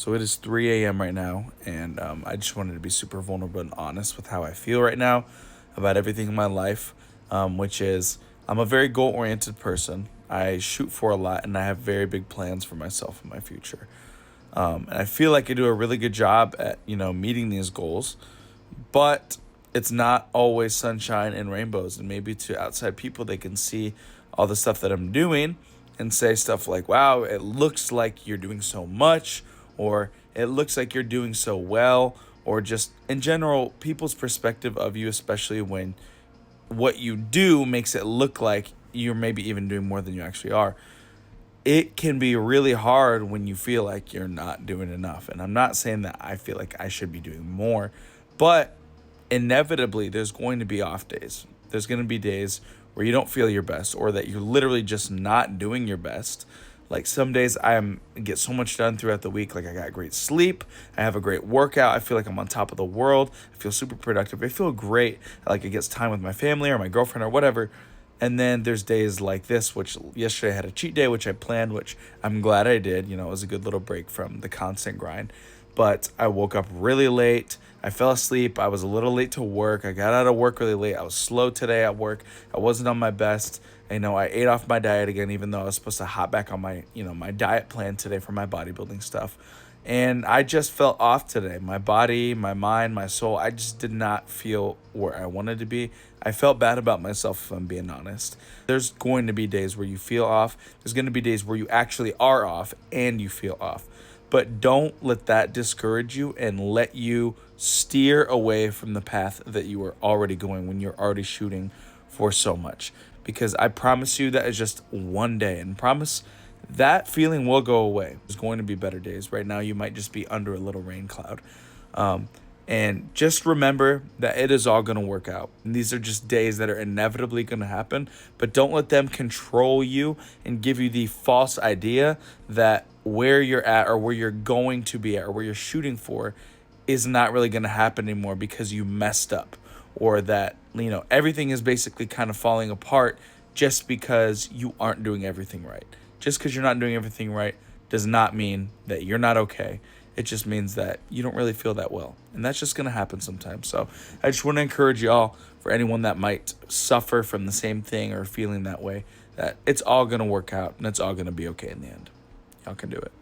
So it is 3 a.m. right now, and I just wanted to be super vulnerable and honest with how I feel right now about everything in my life, which is I'm a very goal oriented person. I shoot for a lot, and I have very big plans for myself in my future. And I feel like I do a really good job at meeting these goals, but it's not always sunshine and rainbows. And maybe to outside people, they can see all the stuff that I'm doing and say stuff like, wow, it looks like you're doing so much, or it looks like you're doing so well, or just in general, people's perspective of you, especially when what you do makes it look like you're maybe even doing more than you actually are. It can be really hard when you feel like you're not doing enough. And I'm not saying that I feel like I should be doing more, but inevitably there's going to be off days. There's going to be days where you don't feel your best, or that you're literally just not doing your best. Like some days get so much done throughout the week. Like I got great sleep, I have a great workout, I feel like I'm on top of the world, I feel super productive, I feel great. Like it gets time with my family or my girlfriend or whatever. And then there's days like this, which yesterday I had a cheat day, which I planned, which I'm glad I did. It was a good little break from the constant grind. But I woke up really late. I fell asleep. I was a little late to work. I got out of work really late. I was slow today at work. I wasn't on my best. I ate off my diet again, even though I was supposed to hop back on my diet plan today for my bodybuilding stuff. And I just felt off today. My body, my mind, my soul, I just did not feel where I wanted to be. I felt bad about myself, if I'm being honest. There's going to be days where you feel off. There's going to be days where you actually are off and you feel off. But don't let that discourage you and let you steer away from the path that you are already going when you're already shooting for so much. Because I promise you that is just one day, and promise that feeling will go away. There's going to be better days. Right now, you might just be under a little rain cloud. And just remember that it is all going to work out. And these are just days that are inevitably going to happen, but don't let them control you and give you the false idea that where you're at or where you're going to be at or where you're shooting for is not really going to happen anymore because you messed up, or that, everything is basically kind of falling apart just because you aren't doing everything right. Just because you're not doing everything right does not mean that you're not okay. It just means that you don't really feel that well. And that's just going to happen sometimes. So I just want to encourage y'all, for anyone that might suffer from the same thing or feeling that way, that it's all going to work out and it's all going to be okay in the end. Y'all can do it.